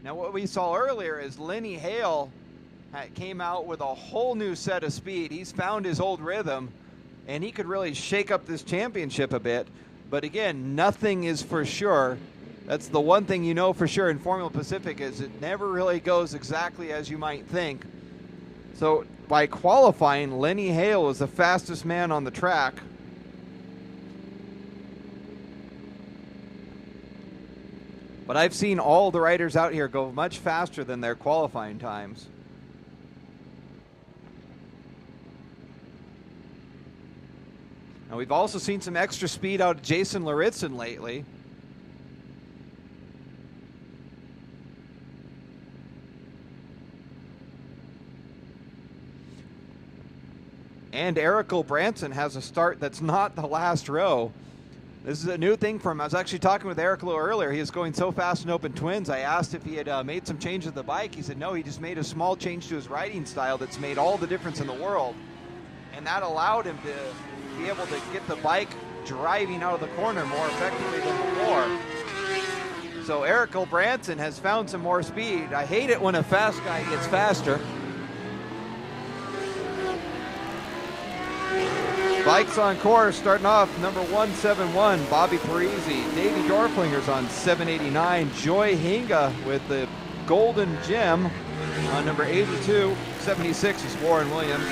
Now what we saw earlier is Lenny Hale came out with a whole new set of speed. He's found his old rhythm, and he could really shake up this championship a bit. But again, nothing is for sure. That's the one thing you know for sure in Formula Pacific, is it never really goes exactly as you might think. So by qualifying, Lenny Hale was the fastest man on the track. But I've seen all the riders out here go much faster than their qualifying times. Now we've also seen some extra speed out of Jason Laritzen lately. And Eric Branson has a start that's not the last row. This is a new thing for him. I was actually talking with Eric a little earlier. He was going so fast in open twins. I asked if he had made some changes to the bike. He said no, he just made a small change to his riding style that's made all the difference in the world. And that allowed him to be able to get the bike driving out of the corner more effectively than before. So Eric Branson has found some more speed. I hate it when a fast guy gets faster. Bikes on course, starting off number 171, Bobby Parisi. Davey Dorflinger's on 789. Joy Hinga with the golden gem on number 82. 76 is Warren Williams.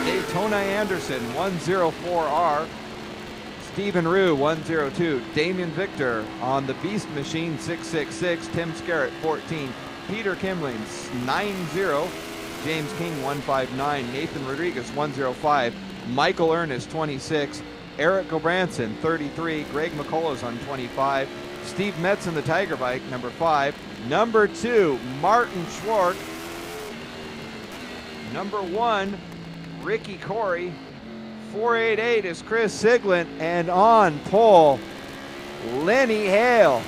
Daytona Anderson, 104R. Stephen Rue, 102. Damian Victor on the Beast Machine, 666. Tim Scarrett, 14. Peter Kimling, 90. James King, 159. Nathan Rodriguez, 105. Michael Ernest, 26. Eric Branson, 33. Greg McCullough's on 25. Steve Metz in the Tiger Bike, number 5. Number 2, Martin Schwartz. Number 1, Ricky Corey. 488 is Chris Siglent. And on pole, Lenny Hale.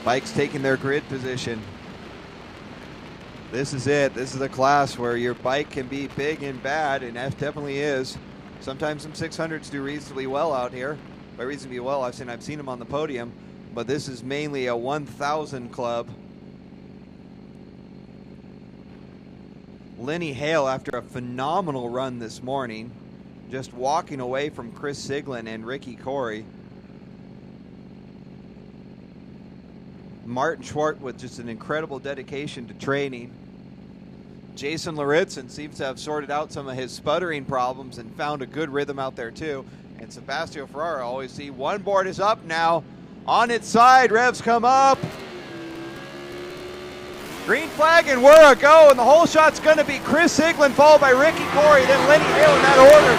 Bikes taking their grid position. This is it. This is a class where your bike can be big and bad, and F definitely is. Sometimes some 600s do reasonably well out here. By reasonably well, I've seen them on the podium, but this is mainly a 1,000 club. Lenny Hale, after a phenomenal run this morning, just walking away from Chris Siglent and Ricky Corey. Martin Schwartz with just an incredible dedication to training. Jason Laritzen seems to have sorted out some of his sputtering problems and found a good rhythm out there too. And Sebastian Ferrara, always see one board is up now. On its side, revs come up. Green flag, and we're a go, and the whole shot's going to be Chris Siglent, followed by Ricky Corey, then Lenny Hale in that order.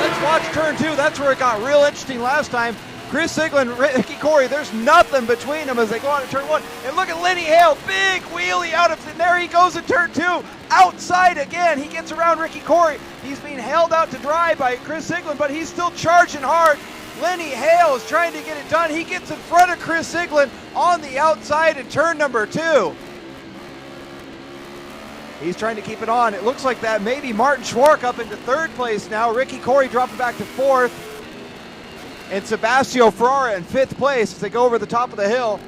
Let's watch turn 2. That's where it got real interesting last time. Chris Siglent, Ricky Corey, there's nothing between them as they go out of turn 1. And look at Lenny Hale, big wheelie out of, and there he goes in turn 2. Outside again, he gets around Ricky Corey. He's being held out to dry by Chris Siglent, but he's still charging hard. Lenny Hale is trying to get it done. He gets in front of Chris Siglent on the outside in turn number 2. He's trying to keep it on. It looks like that maybe Martin Schwartz up into 3rd place now. Ricky Corey dropping back to 4th. And Sebastian Ferrara in 5th place as they go over the top of the hill.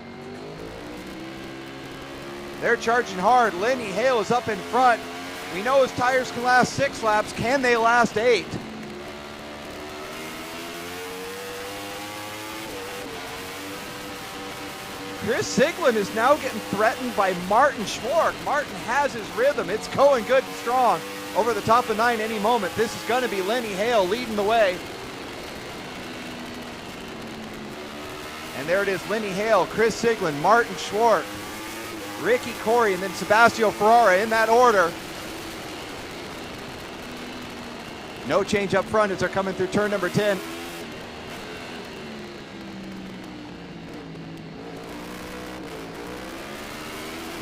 They're charging hard. Lenny Hale is up in front. We know his tires can last 6 laps. Can they last 8? Chris Siglin is now getting threatened by Martin Schwark. Martin has his rhythm. It's going good and strong over the top of 9 any moment. This is going to be Lenny Hale leading the way. And there it is, Lenny Hale, Chris Siglin, Martin Schwark, Ricky Corey, and then Sebastian Ferrara in that order. No change up front as they're coming through turn number 10.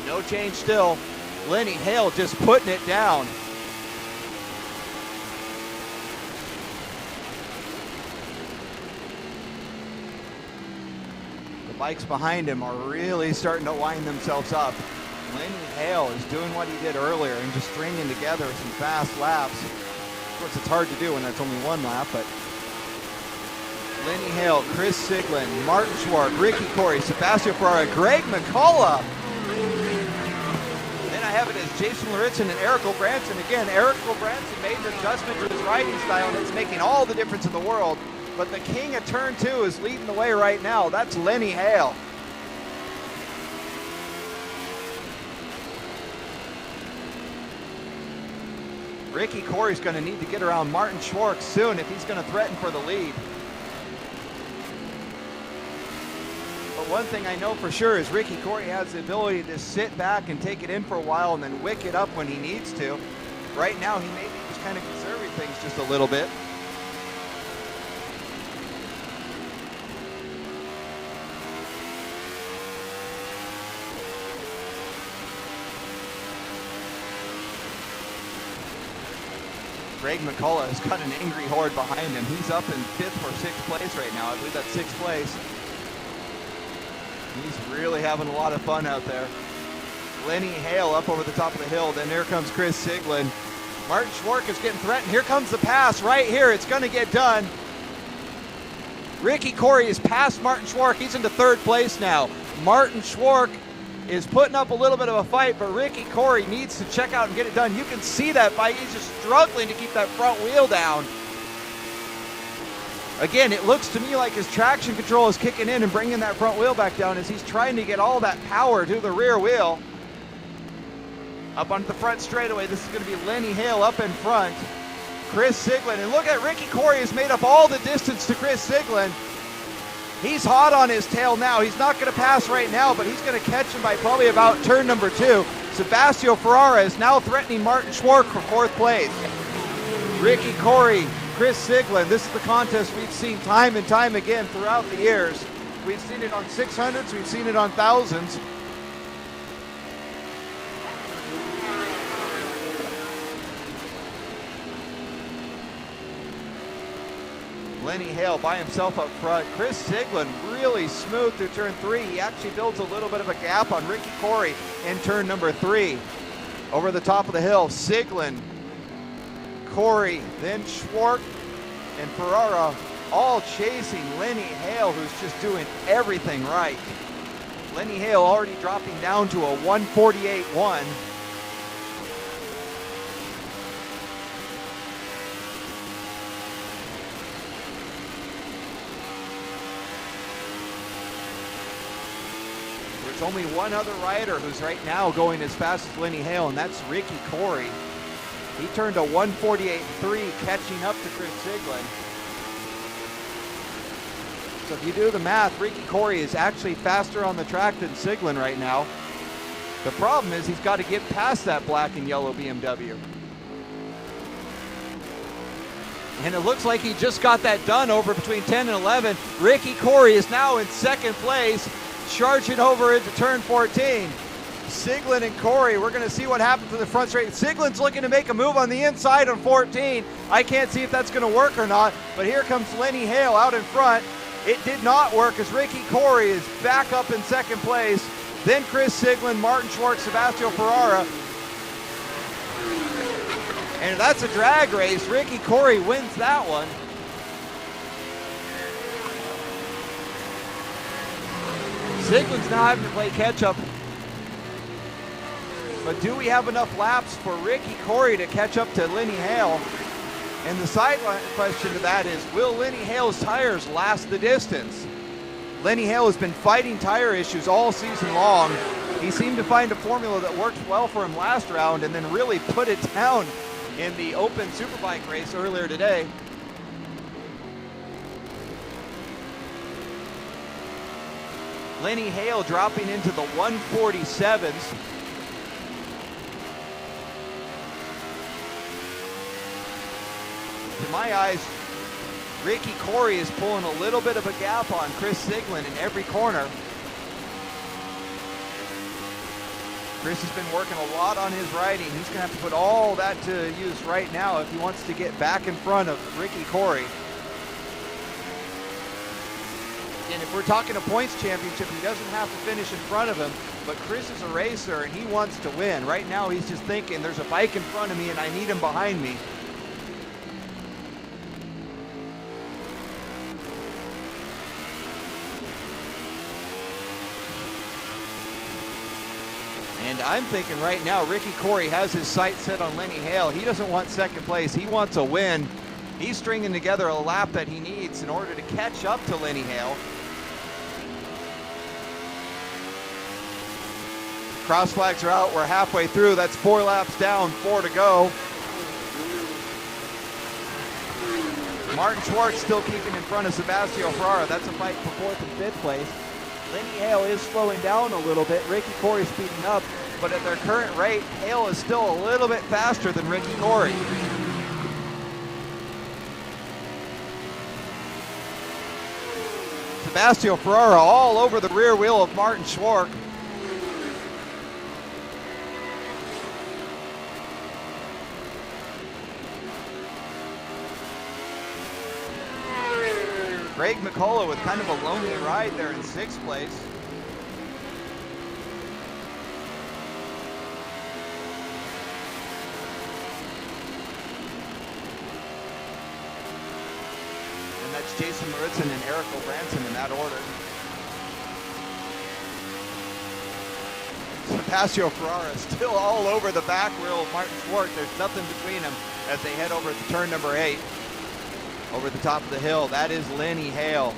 No change still. Lenny Hale just putting it down. The bikes behind him are really starting to wind themselves up. Lenny Hale is doing what he did earlier and just stringing together some fast laps. Of course, it's hard to do when that's only one lap, but Lenny Hale, Chris Siglin, Martin Schwark, Ricky Corey, Sebastian Ferrara, Greg McCullough. Then I have it as Jason Laritzen and Eric O'Branson. Again, Eric O'Branson made an adjustment to his riding style, and it's making all the difference in the world. But the king of turn 2 is leading the way right now. That's Lenny Hale. Ricky Corey's going to need to get around Martin Schwartz soon if he's going to threaten for the lead. But one thing I know for sure is Ricky Corey has the ability to sit back and take it in for a while and then wick it up when he needs to. Right now he may be just kind of conserving things just a little bit. Greg McCullough has got an angry horde behind him. He's up in 5th or 6th place right now. I believe that's 6th place. He's really having a lot of fun out there. Lenny Hale up over the top of the hill. Then there comes Chris Siglin. Martin Schwark is getting threatened. Here comes the pass right here. It's going to get done. Ricky Corey is past Martin Schwark. He's into 3rd place now. Martin Schwark is putting up a little bit of a fight, but Ricky Corey needs to check out and get it done. You can see that bike. He's just struggling to keep that front wheel down. Again, it looks to me like his traction control is kicking in and bringing that front wheel back down as he's trying to get all that power to the rear wheel. Up onto the front straightaway, this is going to be Lenny Hale up in front. Chris Siglin, and look at Ricky Corey has made up all the distance to Chris Siglin. He's hot on his tail now. He's not going to pass right now, but he's going to catch him by probably about turn number 2. Sebastian Ferrara is now threatening Martin Schwark for 4th place. Ricky Corey, Chris Siglin. This is the contest we've seen time and time again throughout the years. We've seen it on 600s, we've seen it on 1000s. Lenny Hale by himself up front. Chris Siglin really smooth through turn 3. He actually builds a little bit of a gap on Ricky Corey in turn number 3. Over the top of the hill, Siglin, Corey, then Schwark and Ferrara all chasing Lenny Hale, who's just doing everything right. Lenny Hale already dropping down to a 148.1. There's only one other rider who's right now going as fast as Lenny Hale, and that's Ricky Corey. He turned a 148.3, catching up to Chris Siglin. So if you do the math, Ricky Corey is actually faster on the track than Siglin right now. The problem is he's got to get past that black and yellow BMW. And it looks like he just got that done over between 10 and 11. Ricky Corey is now in 2nd place, charging over into turn 14. Siglin and Corey, we're going to see what happens to the front straight. Siglin's looking to make a move on the inside on 14. I can't see if that's going to work or not, but here comes Lenny Hale out in front. It did not work as Ricky Corey is back up in 2nd place. Then Chris Siglin, Martin Schwartz, Sebastian Ferrara. And that's a drag race. Ricky Corey wins that one. Siglin's now having to play catch up. But do we have enough laps for Ricky Corey to catch up to Lenny Hale? And the side question to that is, will Lenny Hale's tires last the distance? Lenny Hale has been fighting tire issues all season long. He seemed to find a formula that worked well for him last round and then really put it down in the Open Superbike race earlier today. Lenny Hale dropping into the 147s. In my eyes, Ricky Corey is pulling a little bit of a gap on Chris Siglin in every corner. Chris has been working a lot on his riding. He's going to have to put all that to use right now if he wants to get back in front of Ricky Corey. And if we're talking a points championship, he doesn't have to finish in front of him, but Chris is a racer and he wants to win. Right now he's just thinking there's a bike in front of me and I need him behind me. And I'm thinking right now, Ricky Corey has his sights set on Lenny Hale. He doesn't want second place. He wants a win. He's stringing together a lap that he needs in order to catch up to Lenny Hale. Cross flags are out. We're halfway through. That's 4 laps down, 4 to go. Martin Schwartz still keeping in front of Sebastian Ferrara. That's a fight for 4th and 5th place. Lenny Hale is slowing down a little bit. Ricky Corey speeding up, but at their current rate, Hale is still a little bit faster than Ricky Corey. Sebastian Ferrara all over the rear wheel of Martin Schwartz. Greg McCullough with kind of a lonely ride there in 6th place. And that's Jason Maritzen and Eric O'Branson in that order. Sebastian Ferrara still all over the back wheel of Martin Schwartz. There's nothing between them as they head over to turn number 8. Over the top of the hill, that is Lenny Hale.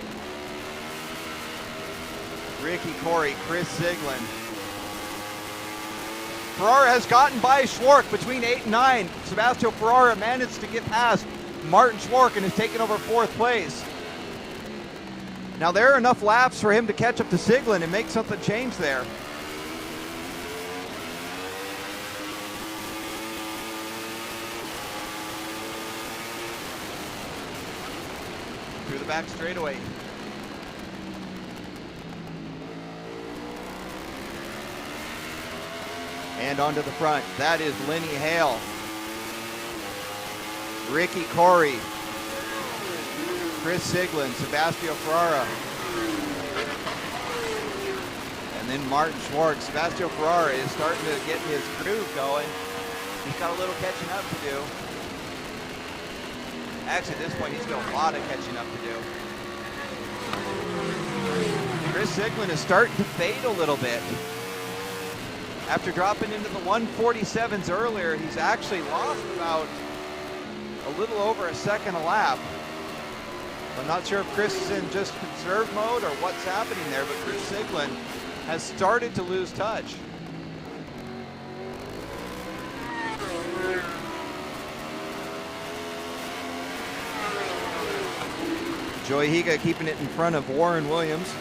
Ricky Corey, Chris Siglin. Ferrara has gotten by Schwartz between 8 and 9. Sebastian Ferrara managed to get past Martin Schwartz and has taken over 4th place. Now there are enough laps for him to catch up to Siglin and make something change there. Through the back straightaway. And onto the front. That is Lenny Hale. Ricky Corey. Chris Siglin, Sebastian Ferrara. And then Martin Schwartz. Sebastian Ferrara is starting to get his groove going. He's got a little catching up to do. Actually, at this point, he's got a lot of catching up to do. Chris Siglin is starting to fade a little bit. After dropping into the 147s earlier, he's actually lost about a little over a second a lap. I'm not sure if Chris is in just conserve mode or what's happening there, but Chris Siglin has started to lose touch. Joey Higa keeping it in front of Warren Williams.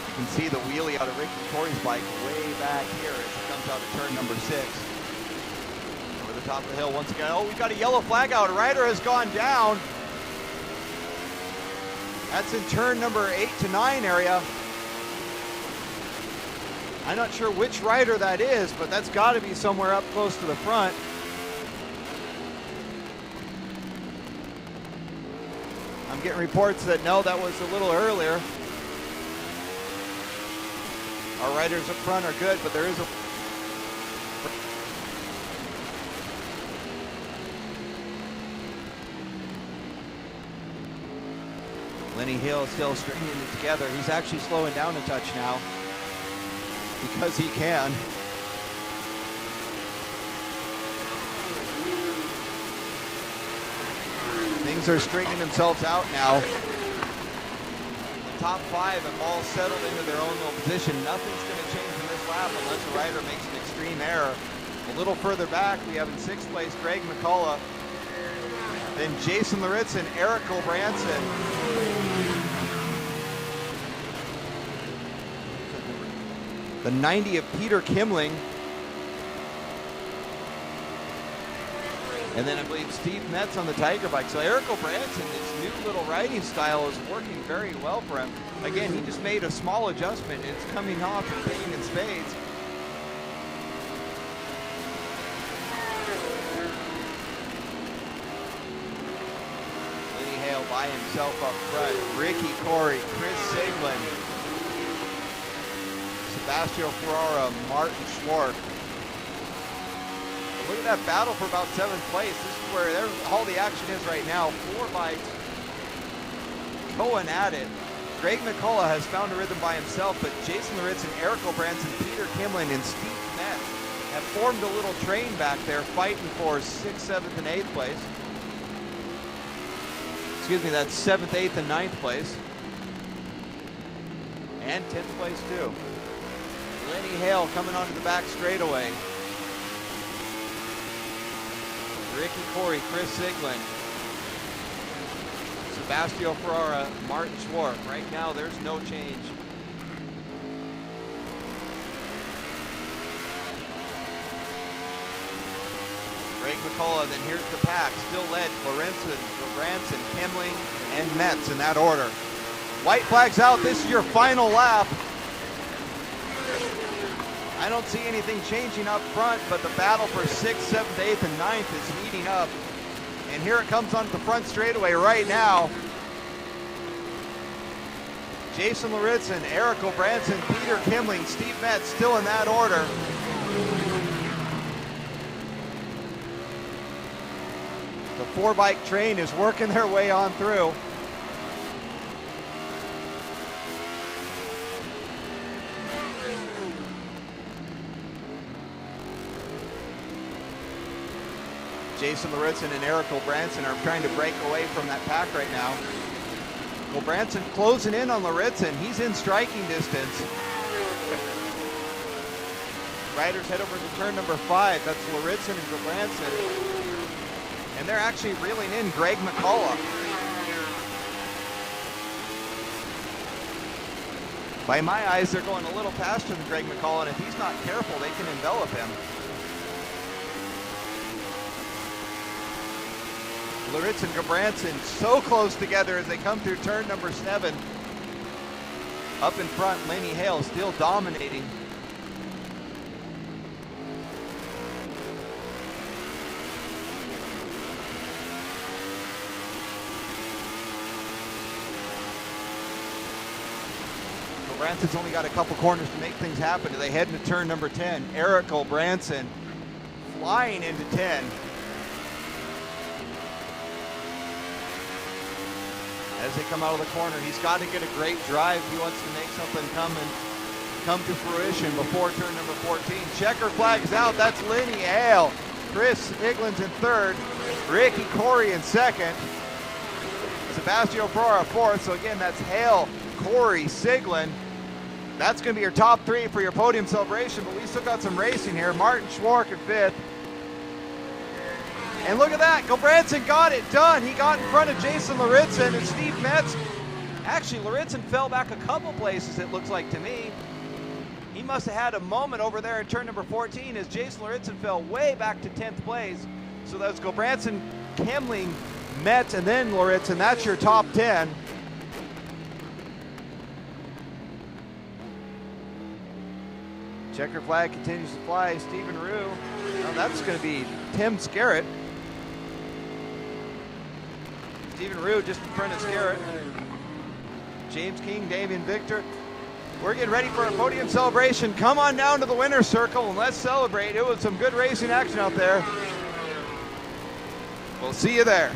You can see the wheelie out of Ricky Corey's bike way back here as it comes out of turn number 6. Over the top of the hill once again. Oh, we've got a yellow flag out. A rider has gone down. That's in turn number 8 to 9 area. I'm not sure which rider that is, but that's got to be somewhere up close to the front. I'm getting reports that no, that was a little earlier. Our riders up front are good, but there is a... Lenny Hale is still stringing it together. He's actually slowing down a touch now, because he can. things are straightening themselves out now. The top 5 have all settled into their own little position. Nothing's going to change in this lap unless a rider makes an extreme error. A little further back, we have in 6th place Greg McCullough, then Jason Laritzen, Eric Gulbranson, the 90 of Peter Kimling, and then I believe Steve Metz on the Tiger bike. So Eric Gulbranson, his new little riding style is working very well for him. Again, he just made a small adjustment. It's coming off and paying in spades. Lenny Hale by himself up front. Ricky Corey, Chris Siglin, Sebastian Ferrara, Martin Schwartz. Look at that battle for about 7th place. This is where all the action is right now. 4 bikes going at it. Greg McCullough has found a rhythm by himself, but Jason Laritzen, Eric Gulbranson, Peter Kimling, and Steve Metz have formed a little train back there fighting for 6th, 7th, and 8th place. Excuse me, that's 7th, 8th, and 9th place. And 10th place too. Lenny Hale coming onto the back straightaway. Ricky Corey, Chris Siglin, Sebastian Ferrara, Martin Schwartz. Right now, there's no change. Greg McCullough, then here's the pack. Still led, Gulbranson, Kimling, and Metz in that order. White flags out. This is your final lap. I don't see anything changing up front, but the battle for 6th, 7th, 8th, and 9th is heating up. And here it comes onto the front straightaway right now. Jason Laritzen, Eric Gulbranson, Peter Kimling, Steve Metz still in that order. The 4-bike train is working their way on through. Jason Laritzen and Eric Gulbranson are trying to break away from that pack right now. Gulbranson closing in on Laritzen. He's in striking distance. Riders head over to turn number 5. That's Laritzen and Gulbranson. And they're actually reeling in Greg McCullough. By my eyes, they're going a little faster than Greg McCullough, and if he's not careful, they can envelop him. Laritzen and Gulbranson so close together as they come through turn number 7. Up in front, Lenny Hale still dominating. Gulbranson's only got a couple corners to make things happen. They head into turn number 10. Eric Gulbranson flying into 10. As they come out of the corner, he's got to get a great drive. He wants to make something come to fruition before turn number 14. Checker flags out. That's Lenny Hale. Chris Iglin's in 3rd. Ricky Corey in 2nd. Sebastian Ferrara 4th. So again, that's Hale, Corey, Siglin. That's going to be your top 3 for your podium celebration, but we still got some racing here. Martin Schwartz in 5th. And look at that, Gulbranson got it done. He got in front of Jason Laritzen and Steve Metz. Actually, Laritzen fell back a couple places, it looks like to me. He must have had a moment over there at turn number 14 as Jason Laritzen fell way back to 10th place. So that's Gulbranson, Kimling, Metz, and then Laritzen. That's your top 10. Checker flag continues to fly. Stephen Rue. Now that's going to be Tim Scarrett. Stephen Rue just in front of Scarrett. James King, Damian Victor. We're getting ready for a podium celebration. Come on down to the winner's circle and let's celebrate. It was some good racing action out there. We'll see you there.